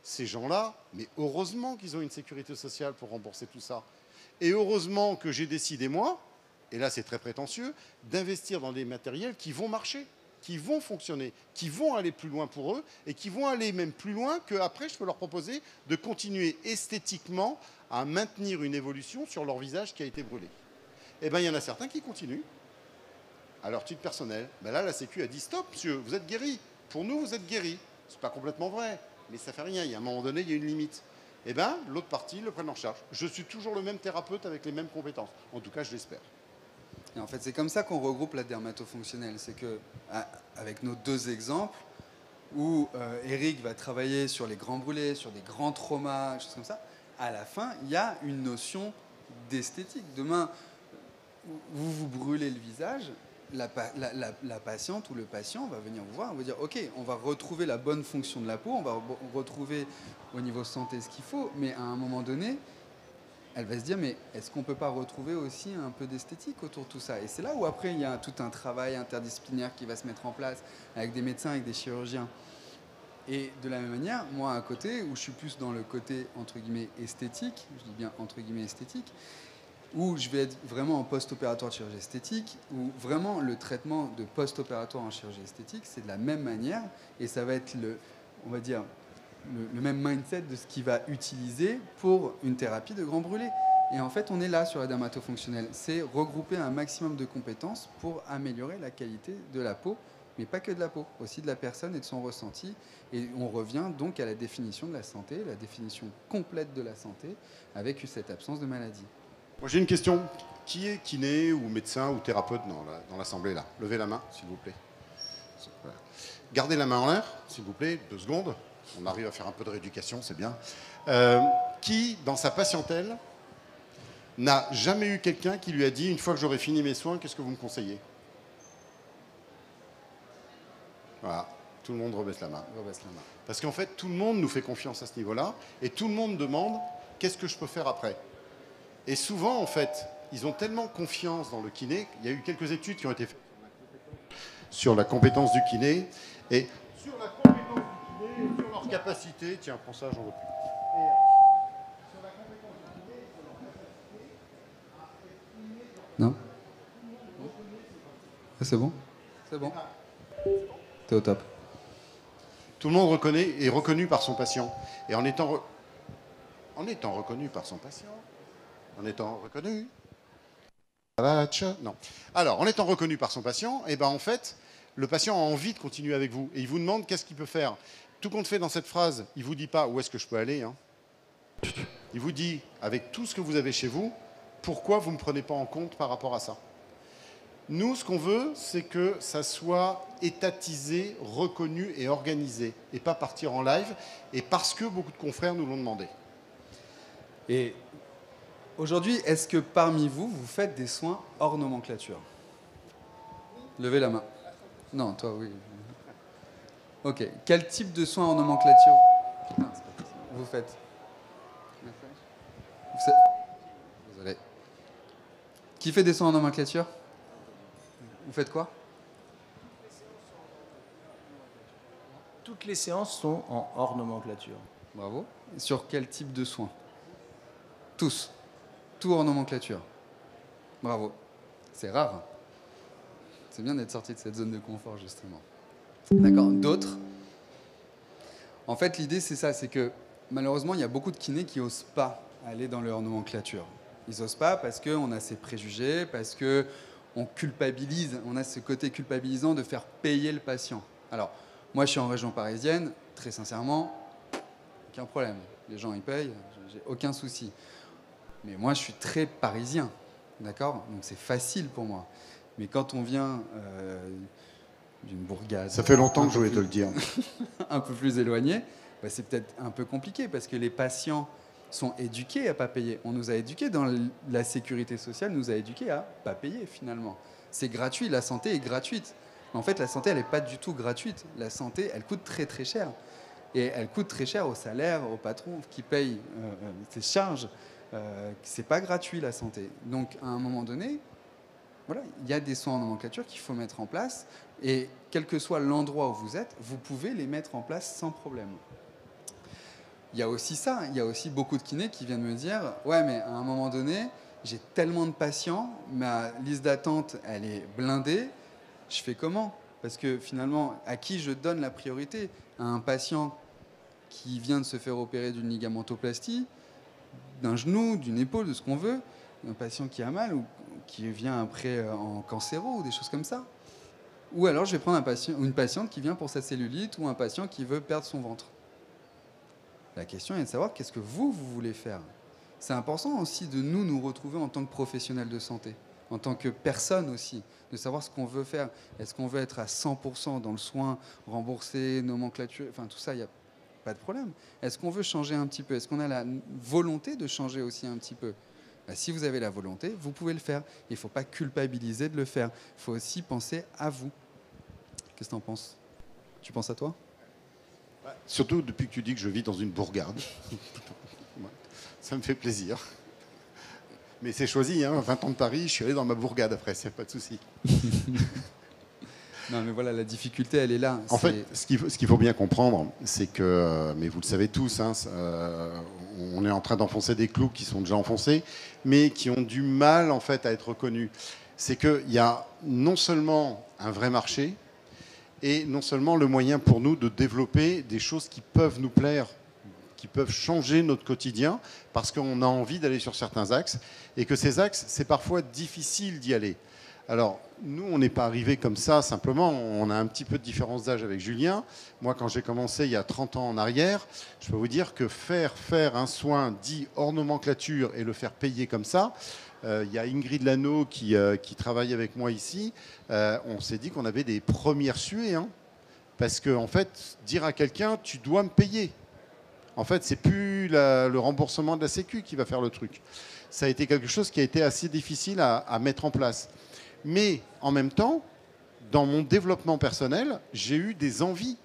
Ces gens-là, mais heureusement qu'ils ont une sécurité sociale pour rembourser tout ça. Et heureusement que j'ai décidé, moi, et là c'est très prétentieux, d'investir dans des matériels qui vont marcher, qui vont fonctionner, qui vont aller plus loin pour eux et qui vont aller même plus loin qu'après je peux leur proposer de continuer esthétiquement à maintenir une évolution sur leur visage qui a été brûlé. Eh bien, il y en a certains qui continuent. À leur titre personnel, ben là, la Sécu a dit « Stop, monsieur, vous êtes guéri. Pour nous, vous êtes guéri. » Ce n'est pas complètement vrai, mais ça ne fait rien. Il y a un moment donné, il y a une limite. eh ben, l'autre partie le prenne en charge. Je suis toujours le même thérapeute avec les mêmes compétences. En tout cas, je l'espère. Et en fait, c'est comme ça qu'on regroupe la dermatofonctionnelle. C'est que, avec nos deux exemples, où Eric va travailler sur les grands brûlés, sur des grands traumas, choses comme ça, à la fin, il y a une notion d'esthétique. Demain, vous vous brûlez le visage, la patiente ou le patient va venir vous voir, on va dire ok, on va retrouver la bonne fonction de la peau, on va retrouver au niveau santé ce qu'il faut, mais à un moment donné, elle va se dire mais est-ce qu'on ne peut pas retrouver aussi un peu d'esthétique autour de tout ça? Et c'est là où après il y a tout un travail interdisciplinaire qui va se mettre en place avec des médecins, avec des chirurgiens. Et de la même manière, moi à côté, où je suis plus dans le côté entre guillemets esthétique, je dis bien entre guillemets esthétique, où je vais être vraiment en post-opératoire de chirurgie esthétique, où vraiment le traitement de post-opératoire en chirurgie esthétique, c'est de la même manière, et ça va être on va dire, le même mindset de ce qu'il va utiliser pour une thérapie de grand brûlé. Et en fait, on est là sur la dermatofonctionnelle. C'est regrouper un maximum de compétences pour améliorer la qualité de la peau, mais pas que de la peau, aussi de la personne et de son ressenti. Et on revient donc à la définition de la santé, la définition complète de la santé, avec cette absence de maladie. Moi, j'ai une question. Qui est kiné ou médecin ou thérapeute dans l'assemblée là? Levez la main, s'il vous plaît. Voilà. Gardez la main en l'air, s'il vous plaît, 2 secondes. On arrive à faire un peu de rééducation, c'est bien. Qui, dans sa patientèle, n'a jamais eu quelqu'un qui lui a dit, une fois que j'aurai fini mes soins, qu'est-ce que vous me conseillez? Voilà, tout le monde rebaisse la main. Parce qu'en fait, tout le monde nous fait confiance à ce niveau-là, et tout le monde demande, qu'est-ce que je peux faire après? Et souvent, en fait, ils ont tellement confiance dans le kiné, il y a eu quelques études qui ont été faites sur la compétence du kiné, et sur la compétence du kiné, et sur leur capacité, tiens, prends ça, j'en veux plus. Sur la compétence du kiné, sur leur capacité à être inné. Non? C'est bon? C'est bon. T'es au top. Tout le monde est reconnu par son patient. Et en étant reconnu par son patient, en étant reconnu... Non. Alors, en étant reconnu par son patient, eh ben, en fait, le patient a envie de continuer avec vous. Et il vous demande qu'est-ce qu'il peut faire. Tout compte fait dans cette phrase, il ne vous dit pas où est-ce que je peux aller. Hein. Il vous dit, avec tout ce que vous avez chez vous, pourquoi vous ne me prenez pas en compte par rapport à ça. Nous, ce qu'on veut, c'est que ça soit étatisé, reconnu et organisé. Et pas partir en live. Et parce que beaucoup de confrères nous l'ont demandé. Et aujourd'hui, est-ce que parmi vous, vous faites des soins hors nomenclature? Levez la main. Non, toi, oui. Ok. Quel type de soins hors nomenclature vous faites? Désolé. Qui fait des soins hors nomenclature? Vous faites quoi? Toutes les séances sont en hors nomenclature. Bravo. Sur quel type de soins? Tous. Tout hors nomenclature. Bravo. C'est rare. C'est bien d'être sorti de cette zone de confort, justement. D'accord. D'autres? En fait, l'idée, c'est ça. C'est que, malheureusement, il y a beaucoup de kinés qui n'osent pas aller dans leur nomenclature. Ils n'osent pas parce qu'on a ces préjugés, parce qu'on culpabilise. On a ce côté culpabilisant de faire payer le patient. Alors, moi, je suis en région parisienne. Très sincèrement, aucun problème. Les gens, ils payent. J'ai aucun souci. Mais moi, je suis très parisien, d'accord? Donc c'est facile pour moi. Mais quand on vient d'une bourgade... Ça fait longtemps que je voulais te le dire. un peu plus éloigné, bah, c'est peut-être un peu compliqué parce que les patients sont éduqués à ne pas payer. On nous a éduqués dans la sécurité sociale, nous a éduqués à ne pas payer finalement. C'est gratuit, la santé est gratuite. Mais en fait, la santé, elle n'est pas du tout gratuite. La santé, elle coûte très très cher. Et elle coûte très cher au salaire, au patron qui paye ses charges. C'est pas gratuit la santé. Donc à un moment donné, voilà, il y a des soins en nomenclature qu'il faut mettre en place et quel que soit l'endroit où vous êtes, vous pouvez les mettre en place sans problème. Il y a aussi ça, il y a aussi beaucoup de kinés qui viennent me dire ouais mais à un moment donné, j'ai tellement de patients, ma liste d'attente elle est blindée, je fais comment? Parce que finalement, à qui je donne la priorité? À un patient qui vient de se faire opérer d'une ligamentoplastie, d'un genou, d'une épaule, de ce qu'on veut, un patient qui a mal ou qui vient après en cancéro ou des choses comme ça. Ou alors je vais prendre une patiente qui vient pour sa cellulite ou un patient qui veut perdre son ventre. La question est de savoir qu'est-ce que vous voulez faire. C'est important aussi de nous retrouver en tant que professionnels de santé, en tant que personne aussi, de savoir ce qu'on veut faire. Est-ce qu'on veut être à 100% dans le soin, remboursé, nomenclature, enfin tout ça, il n'y a pas de problème. Est-ce qu'on veut changer un petit peu? Est-ce qu'on a la volonté de changer aussi un petit peu? Si vous avez la volonté, vous pouvez le faire. Il ne faut pas culpabiliser de le faire. Il faut aussi penser à vous. Qu'est-ce que tu en penses? Tu penses à toi? Surtout depuis que tu dis que je vis dans une bourgade. Ça me fait plaisir. Mais c'est choisi, hein, 20 ans de Paris, je suis allé dans ma bourgade après, c'est pas de souci. Non, mais voilà, la difficulté, elle est là. En fait, ce qu'il faut bien comprendre, c'est que, mais vous le savez tous, hein, on est en train d'enfoncer des clous qui sont déjà enfoncés, mais qui ont du mal en fait à être reconnus. C'est qu'il y a non seulement un vrai marché, et non seulement le moyen pour nous de développer des choses qui peuvent nous plaire, qui peuvent changer notre quotidien, parce qu'on a envie d'aller sur certains axes, et que ces axes, c'est parfois difficile d'y aller. Alors, nous, on n'est pas arrivé comme ça, simplement, on a un petit peu de différence d'âge avec Julien. Moi, quand j'ai commencé il y a 30 ans en arrière, je peux vous dire que faire un soin dit hors nomenclature et le faire payer comme ça, il y a Ingrid Lano qui travaille avec moi ici, on s'est dit qu'on avait des premières suées, hein, parce que, en fait, dire à quelqu'un, tu dois me payer. En fait, c'est plus le remboursement de la Sécu qui va faire le truc. Ça a été quelque chose qui a été assez difficile à mettre en place. Mais en même temps, dans mon développement personnel, j'ai eu des envies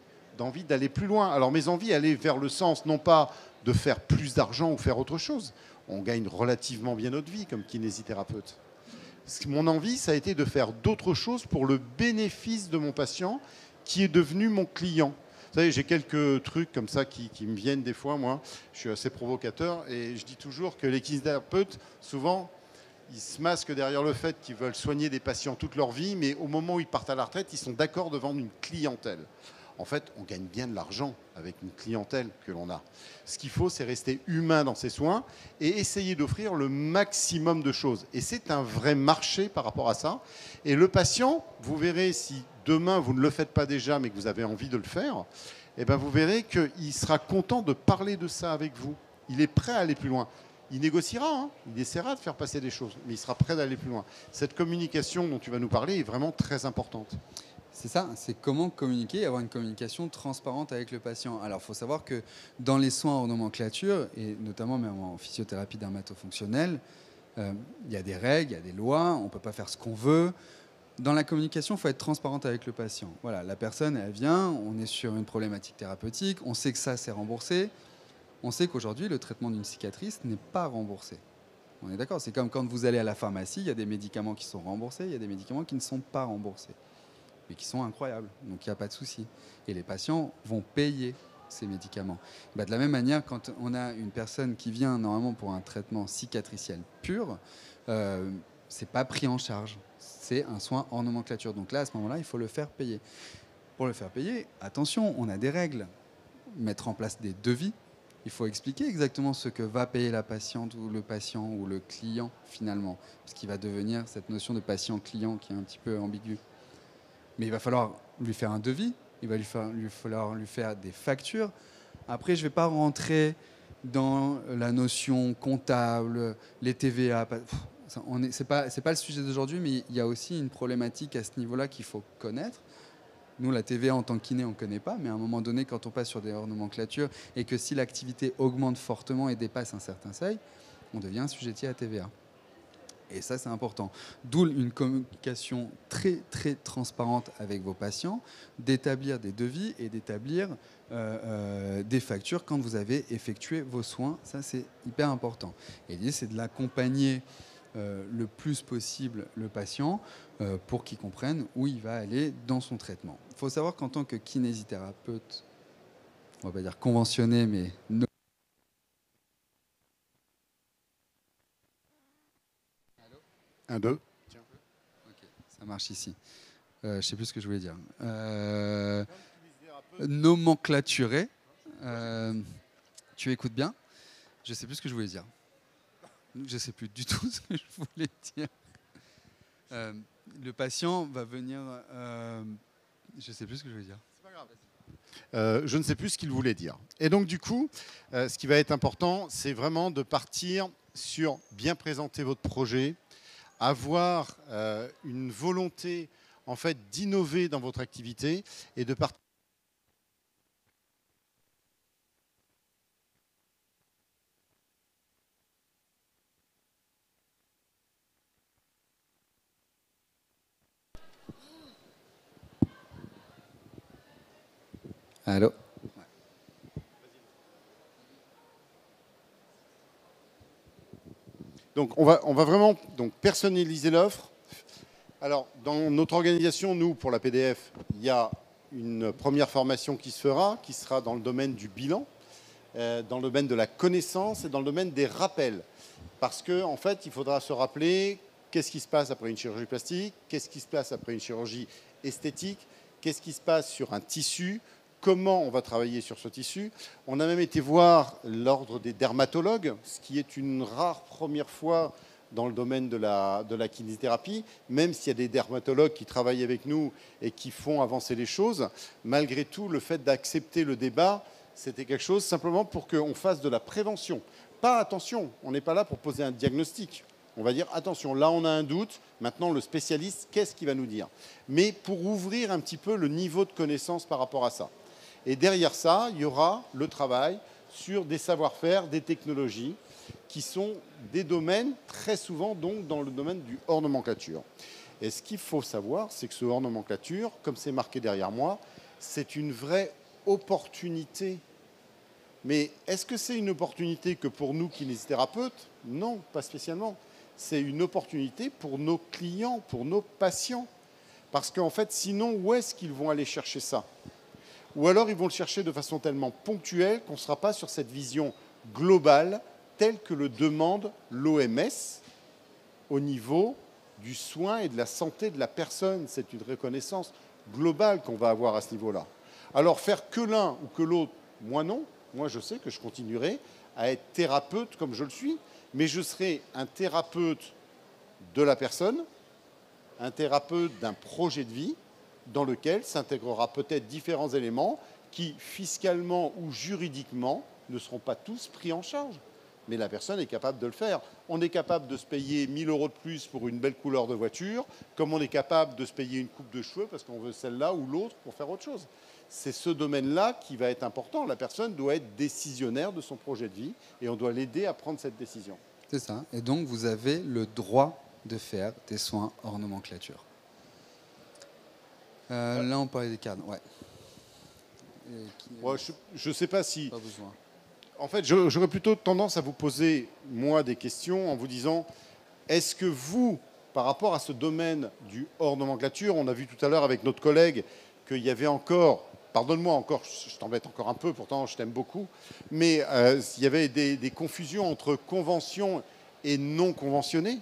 d'aller plus loin. Alors mes envies allaient vers le sens, non pas de faire plus d'argent ou faire autre chose. On gagne relativement bien notre vie comme kinésithérapeute. Mon envie, ça a été de faire d'autres choses pour le bénéfice de mon patient qui est devenu mon client. Vous savez, j'ai quelques trucs comme ça qui me viennent des fois, moi. Je suis assez provocateur et je dis toujours que les kinésithérapeutes, souvent, ils se masquent derrière le fait qu'ils veulent soigner des patients toute leur vie, mais au moment où ils partent à la retraite, ils sont d'accord de vendre une clientèle. En fait, on gagne bien de l'argent avec une clientèle que l'on a. Ce qu'il faut, c'est rester humain dans ses soins et essayer d'offrir le maximum de choses. Et c'est un vrai marché par rapport à ça. Et le patient, vous verrez, si demain vous ne le faites pas déjà, mais que vous avez envie de le faire, eh ben vous verrez qu'il sera content de parler de ça avec vous. Il est prêt à aller plus loin. Il négociera, hein, il essaiera de faire passer des choses, mais il sera prêt d'aller plus loin. Cette communication dont tu vas nous parler est vraiment très importante. C'est ça, c'est comment communiquer, avoir une communication transparente avec le patient. Alors, il faut savoir que dans les soins hors nomenclature, et notamment même en physiothérapie dermatofonctionnelle, il y a des règles, il y a des lois, on ne peut pas faire ce qu'on veut. Dans la communication, il faut être transparente avec le patient. Voilà, la personne, elle vient, on est sur une problématique thérapeutique, on sait que ça, c'est remboursé. On sait qu'aujourd'hui, le traitement d'une cicatrice n'est pas remboursé. On est d'accord? C'est comme quand vous allez à la pharmacie, il y a des médicaments qui sont remboursés, il y a des médicaments qui ne sont pas remboursés, mais qui sont incroyables. Donc il n'y a pas de souci. Et les patients vont payer ces médicaments. De la même manière, quand on a une personne qui vient normalement pour un traitement cicatriciel pur, c'est pas pris en charge. C'est un soin hors nomenclature. Donc là, à ce moment-là, il faut le faire payer. Pour le faire payer, attention, on a des règles. Mettre en place des devis. Il faut expliquer exactement ce que va payer la patiente ou le patient ou le client finalement, ce qui va devenir cette notion de patient-client qui est un petit peu ambiguë. Mais il va falloir lui faire un devis, il va falloir lui faire des factures. Après, je ne vais pas rentrer dans la notion comptable, les TVA. Ce n'est pas le sujet d'aujourd'hui, mais il y a aussi une problématique à ce niveau-là qu'il faut connaître. Nous, la TVA, en tant que kiné, on ne connaît pas, mais à un moment donné, quand on passe sur des hors-nomenclatures et que si l'activité augmente fortement et dépasse un certain seuil, on devient assujetti à TVA. Et ça, c'est important. D'où une communication très, très transparente avec vos patients, d'établir des devis et d'établir des factures quand vous avez effectué vos soins. Ça, c'est hyper important. Et l'idée, c'est de l'accompagner le plus possible le patient pour qu'il comprenne où il va aller dans son traitement. Il faut savoir qu'en tant que kinésithérapeute, on ne va pas dire conventionné, mais... Un, deux. Tiens. Ok, ça marche ici. Je ne sais plus ce que je voulais dire. Nomenclaturé. Tu écoutes bien. Je ne sais plus ce que je voulais dire. Je ne sais plus du tout ce que je voulais dire. Le patient va venir... je ne sais plus ce que je voulais dire. C'est pas grave. Je ne sais plus ce qu'il voulait dire. Et donc, du coup, ce qui va être important, c'est vraiment de partir sur bien présenter votre projet, avoir une volonté, en fait, d'innover dans votre activité et de partir. Allô? Donc, on va vraiment donc, personnaliser l'offre. Alors, dans notre organisation, nous, pour la PDF, il y a une première formation qui se fera, qui sera dans le domaine du bilan, dans le domaine de la connaissance et dans le domaine des rappels. Parce qu'en fait, il faudra se rappeler qu'est-ce qui se passe après une chirurgie plastique, qu'est-ce qui se passe après une chirurgie esthétique, qu'est-ce qui se passe sur un tissu, comment on va travailler sur ce tissu. On a même été voir l'ordre des dermatologues, ce qui est une rare première fois dans le domaine de la kinésithérapie, même s'il y a des dermatologues qui travaillent avec nous et qui font avancer les choses. Malgré tout, le fait d'accepter le débat, c'était quelque chose simplement pour qu'on fasse de la prévention. Pas attention, on n'est pas là pour poser un diagnostic. On va dire, attention, là on a un doute, maintenant le spécialiste, qu'est-ce qu'il va nous dire? Mais pour ouvrir un petit peu le niveau de connaissance par rapport à ça. Et derrière ça, il y aura le travail sur des savoir-faire, des technologies, qui sont des domaines, très souvent donc dans le domaine du hors-nomenclature. Et ce qu'il faut savoir, c'est que ce hors-nomenclature, comme c'est marqué derrière moi, c'est une vraie opportunité. Mais est-ce que c'est une opportunité que pour nous, kinésithérapeutes? Non, pas spécialement. C'est une opportunité pour nos clients, pour nos patients. Parce qu'en fait, sinon, où est-ce qu'ils vont aller chercher ça? Ou alors, ils vont le chercher de façon tellement ponctuelle qu'on ne sera pas sur cette vision globale telle que le demande l'OMS au niveau du soin et de la santé de la personne. C'est une reconnaissance globale qu'on va avoir à ce niveau-là. Alors, faire que l'un ou que l'autre, moi non. Moi, je sais que je continuerai à être thérapeute comme je le suis, mais je serai un thérapeute de la personne, un thérapeute d'un projet de vie dans lequel s'intégrera peut-être différents éléments qui, fiscalement ou juridiquement, ne seront pas tous pris en charge. Mais la personne est capable de le faire. On est capable de se payer 1 000 € de plus pour une belle couleur de voiture, comme on est capable de se payer une coupe de cheveux parce qu'on veut celle-là ou l'autre pour faire autre chose. C'est ce domaine-là qui va être important. La personne doit être décisionnaire de son projet de vie et on doit l'aider à prendre cette décision. C'est ça. Et donc, vous avez le droit de faire des soins hors nomenclature. Là, on parlait des cadres, ouais. Ouais, je ne sais pas si... Pas besoin. En fait, j'aurais plutôt tendance à vous poser, moi, des questions en vous disant, est-ce que vous, par rapport à ce domaine du hors nomenclature, on a vu tout à l'heure avec notre collègue qu'il y avait encore, pardonne-moi encore, je t'embête encore un peu, pourtant je t'aime beaucoup, mais il y avait des confusions entre convention et non conventionné.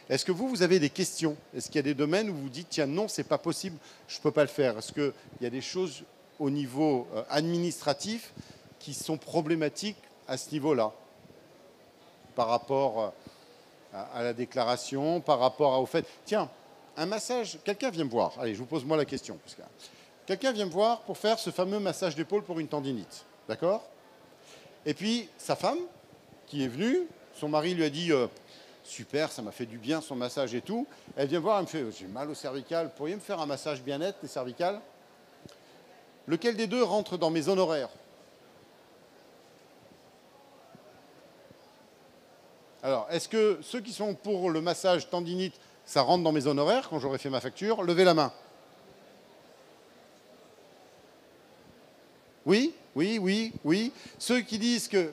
Est-ce que vous avez des questions? Est-ce qu'il y a des domaines où vous dites, tiens, non, c'est pas possible, je ne peux pas le faire? Est-ce qu'il y a des choses au niveau administratif qui sont problématiques à ce niveau-là, par rapport à la déclaration, par rapport au fait... Tiens, un massage, quelqu'un vient me voir, allez, je vous pose moi la question. Quelqu'un vient me voir pour faire ce fameux massage d'épaule pour une tendinite, d'accord? Et puis, sa femme, qui est venue, son mari lui a dit... super, ça m'a fait du bien son massage et tout. Elle vient voir, elle me fait, j'ai mal au cervical, pourriez me faire un massage bien-être des cervicales? Lequel des deux rentre dans mes honoraires? Alors, est-ce que ceux qui sont pour le massage tendinite, ça rentre dans mes honoraires quand j'aurai fait ma facture? Levez la main. Oui, oui, oui, oui. Ceux qui disent que...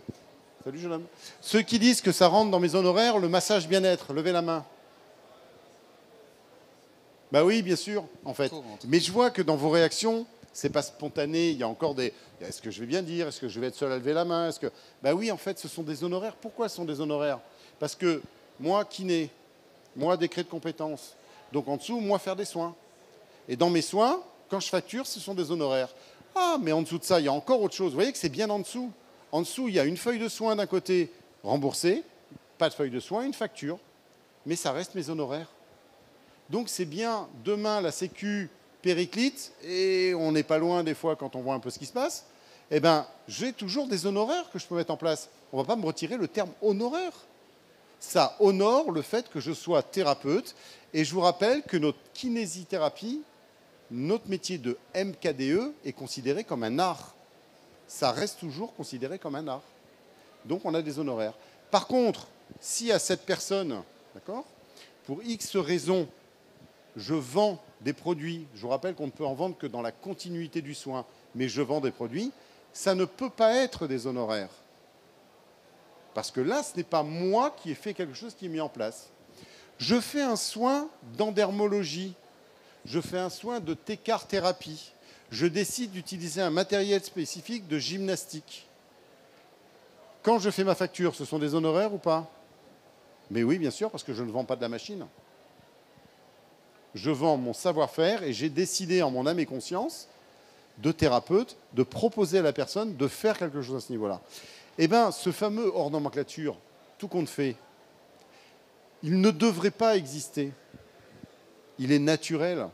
Salut jeune homme. Ceux qui disent que ça rentre dans mes honoraires, le massage bien-être, levez la main. Bah oui, bien sûr, en fait. Mais je vois que dans vos réactions, c'est pas spontané. Il y a encore des... Est-ce que je vais bien dire? Est-ce que je vais être seul à lever la main? Est-ce que... Bah oui, en fait, ce sont des honoraires. Pourquoi ce sont des honoraires? Parce que moi, kiné, moi, décret de compétence. Donc en dessous, moi, faire des soins. Et dans mes soins, quand je facture, ce sont des honoraires. Ah, mais en dessous de ça, il y a encore autre chose. Vous voyez que c'est bien en dessous. En dessous, il y a une feuille de soins d'un côté remboursée, pas de feuille de soins, une facture. Mais ça reste mes honoraires. Donc c'est bien, demain, la Sécu périclite, et on n'est pas loin des fois quand on voit un peu ce qui se passe, eh ben, j'ai toujours des honoraires que je peux mettre en place. On ne va pas me retirer le terme honoraire. Ça honore le fait que je sois thérapeute. Et je vous rappelle que notre kinésithérapie, notre métier de MKDE est considéré comme un art. Ça reste toujours considéré comme un art. Donc on a des honoraires. Par contre, si à cette personne, d'accord, pour X raisons, je vends des produits, je vous rappelle qu'on ne peut en vendre que dans la continuité du soin, mais je vends des produits, ça ne peut pas être des honoraires. Parce que là, ce n'est pas moi qui ai fait quelque chose qui est mis en place. Je fais un soin d'endermologie, je fais un soin de T-car-thérapie, je décide d'utiliser un matériel spécifique de gymnastique. Quand je fais ma facture, ce sont des honoraires ou pas? Mais oui, bien sûr, parce que je ne vends pas de la machine. Je vends mon savoir-faire et j'ai décidé en mon âme et conscience de thérapeute de proposer à la personne de faire quelque chose à ce niveau-là. Eh bien, ce fameux hors nomenclature, tout compte fait, il ne devrait pas exister. Il est naturel.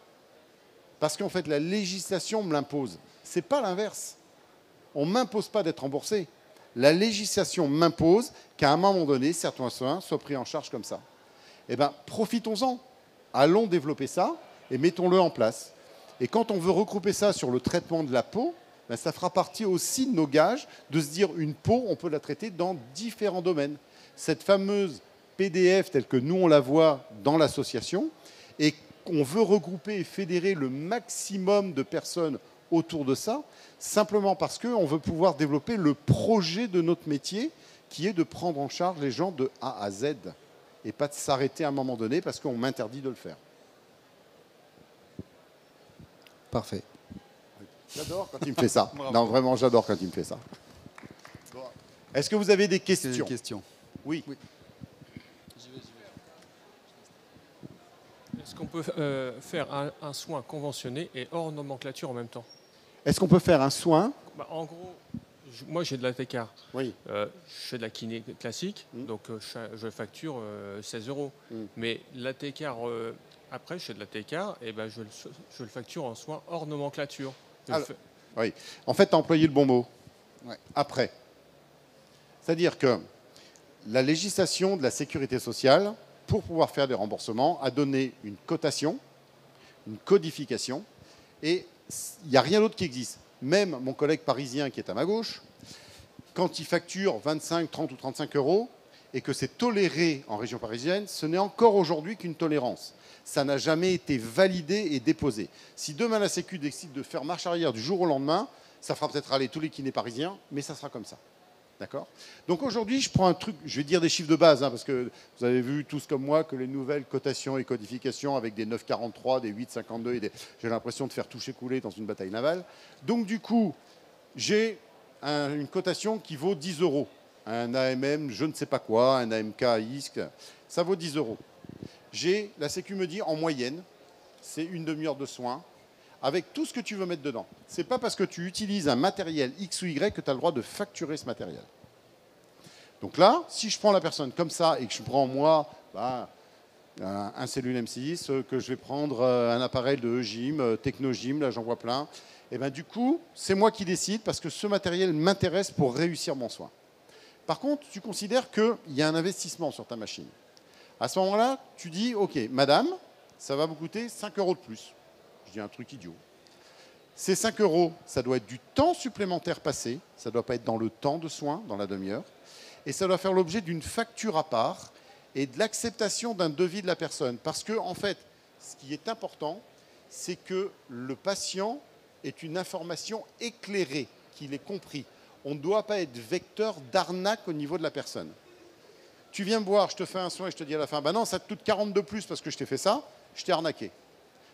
Parce qu'en fait, la législation me l'impose. Ce n'est pas l'inverse. On ne m'impose pas d'être remboursé. La législation m'impose qu'à un moment donné, certains soins soient pris en charge comme ça. Eh bien, profitons-en. Allons développer ça et mettons-le en place. Et quand on veut regrouper ça sur le traitement de la peau, ben ça fera partie aussi de nos gages de se dire une peau, on peut la traiter dans différents domaines. Cette fameuse PDF telle que nous on la voit dans l'association, et qu'on veut regrouper et fédérer le maximum de personnes autour de ça, simplement parce qu'on veut pouvoir développer le projet de notre métier, qui est de prendre en charge les gens de A à Z, et pas de s'arrêter à un moment donné parce qu'on m'interdit de le faire. Parfait. J'adore quand il me fait ça. Non, vraiment, j'adore quand il me fait ça. Est-ce que vous avez des questions? Oui. Est-ce qu'on peut faire un soin conventionné et hors nomenclature en même temps? Est-ce qu'on peut faire un soin? En gros, moi j'ai de la T-car. Oui. Je fais de la kiné classique, donc je facture 16 €. Mais la T-car, après je fais de la T-car, et ben je le facture en soin hors nomenclature. Alors, oui. En fait, tu as employé le bon mot. Ouais. Après. C'est-à-dire que la législation de la sécurité sociale, pour pouvoir faire des remboursements, a donné une cotation, une codification, et il n'y a rien d'autre qui existe. Même mon collègue parisien qui est à ma gauche, quand il facture 25, 30 ou 35 € et que c'est toléré en région parisienne, ce n'est encore aujourd'hui qu'une tolérance. Ça n'a jamais été validé et déposé. Si demain la Sécu décide de faire marche arrière du jour au lendemain, ça fera peut-être aller tous les kinés parisiens, mais ça sera comme ça. D'accord? Donc aujourd'hui, je prends un truc, je vais dire des chiffres de base, parce que vous avez vu tous comme moi que les nouvelles cotations et codifications avec des 9,43, des 8,52, j'ai l'impression de faire toucher-couler dans une bataille navale. Donc du coup, j'ai une cotation qui vaut 10 €. Un AMM, je ne sais pas quoi, un AMK, ISC, ça vaut 10 €. La Sécu me dit en moyenne, c'est une demi-heure de soins, avec tout ce que tu veux mettre dedans. Ce n'est pas parce que tu utilises un matériel X ou Y que tu as le droit de facturer ce matériel. Donc là, si je prends la personne comme ça et que je prends moi un cellule M6, que je vais prendre un appareil de gym, Technogym, là j'en vois plein, et ben du coup, c'est moi qui décide parce que ce matériel m'intéresse pour réussir mon soin. Par contre, tu considères qu'il y a un investissement sur ta machine. À ce moment-là, tu dis, OK, madame, ça va vous coûter 5 € de plus. Je dis un truc idiot. Ces 5 €, ça doit être du temps supplémentaire passé, ça ne doit pas être dans le temps de soin, dans la demi-heure, et ça doit faire l'objet d'une facture à part et de l'acceptation d'un devis de la personne. Parce que, en fait, ce qui est important, c'est que le patient ait une information éclairée, qu'il ait compris. On ne doit pas être vecteur d'arnaque au niveau de la personne. Tu viens me voir, je te fais un soin et je te dis à la fin, non, ça te coûte 40 € de plus parce que je t'ai fait ça, je t'ai arnaqué.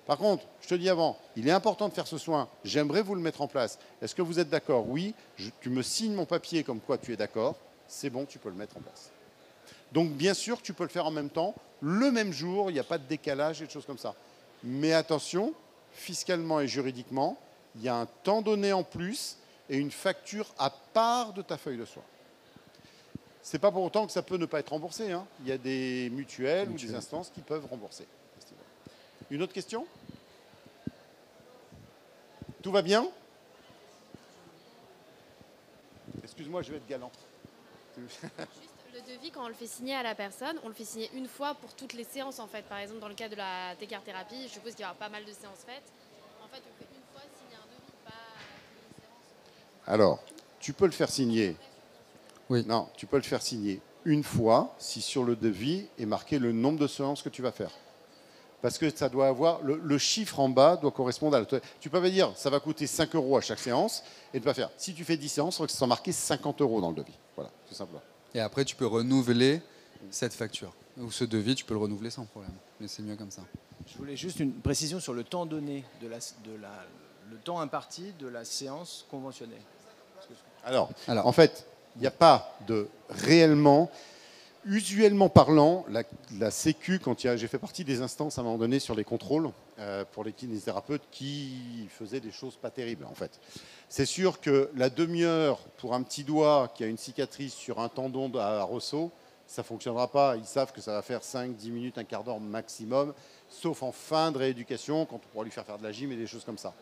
Par contre, je te dis avant, il est important de faire ce soin, j'aimerais vous le mettre en place. Est-ce que vous êtes d'accord? Oui, tu me signes mon papier comme quoi tu es d'accord, c'est bon, tu peux le mettre en place. Donc bien sûr, tu peux le faire en même temps, le même jour, il n'y a pas de décalage et de choses comme ça. Mais attention, fiscalement et juridiquement, il y a un temps donné en plus et une facture à part de ta feuille de soin. Ce n'est pas pour autant que ça peut ne pas être remboursé. Il y a des mutuelles ou des instances qui peuvent rembourser. Une autre question? Tout va bien? Excuse-moi, je vais être galant. Juste le devis, quand on le fait signer à la personne, on le fait signer une fois pour toutes les séances en fait. Par exemple, dans le cas de la T-card-thérapie, je suppose qu'il y aura pas mal de séances faites. En fait, on fait une fois signer un devis, pas toutes les séances. Alors, tu peux le faire signer. Oui. Non, tu peux le faire signer une fois si sur le devis est marqué le nombre de séances que tu vas faire. Parce que ça doit avoir, le chiffre en bas doit correspondre à la... Tu peux pas dire ça va coûter 5 euros à chaque séance et ne pas faire. Si tu fais 10 séances, il faut que ça soit marqué 50 euros dans le devis. Voilà, tout simplement. Et après, tu peux renouveler cette facture. Ou ce devis, tu peux le renouveler sans problème. Mais c'est mieux comme ça. Je voulais juste une précision sur le temps donné, le temps imparti de la séance conventionnée. Alors, en fait, il n'y a pas de réellement... Usuellement parlant, la Sécu, quand j'ai fait partie des instances à un moment donné sur les contrôles pour les kinésithérapeutes qui faisaient des choses pas terribles en fait. C'est sûr que la demi-heure pour un petit doigt qui a une cicatrice sur un tendon à ressaut, ça ne fonctionnera pas. Ils savent que ça va faire 5-10 minutes, un quart d'heure maximum, sauf en fin de rééducation, quand on pourra lui faire de la gym et des choses comme ça.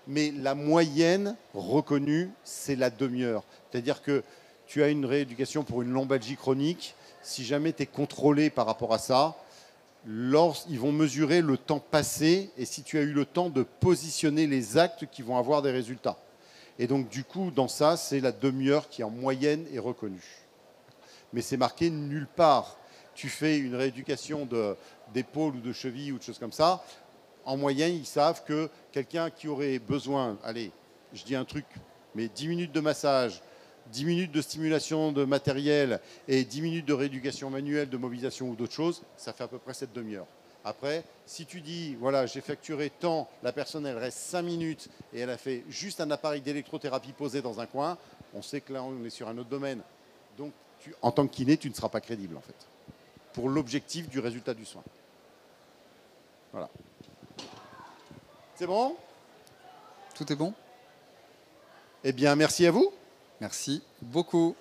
Mais la moyenne reconnue, c'est la demi-heure. C'est-à-dire que tu as une rééducation pour une lombalgie chronique. Si jamais tu es contrôlé par rapport à ça, ils vont mesurer le temps passé et si tu as eu le temps de positionner les actes qui vont avoir des résultats. Et donc, du coup, dans ça, c'est la demi-heure qui, en moyenne, est reconnue. Mais c'est marqué nulle part. Tu fais une rééducation d'épaule ou de cheville ou de choses comme ça. En moyenne, ils savent que quelqu'un qui aurait besoin, allez, je dis un truc, mais 10 minutes de massage, 10 minutes de stimulation de matériel et 10 minutes de rééducation manuelle, de mobilisation ou d'autres choses, ça fait à peu près cette demi-heure. Après, si tu dis, voilà, j'ai facturé tant, la personne, elle reste 5 minutes et elle a fait juste un appareil d'électrothérapie posé dans un coin, on sait que là, on est sur un autre domaine. Donc, en tant que kiné, tu ne seras pas crédible, en fait, pour l'objectif du résultat du soin. Voilà. C'est bon? Tout est bon? Eh bien, merci à vous. Merci beaucoup.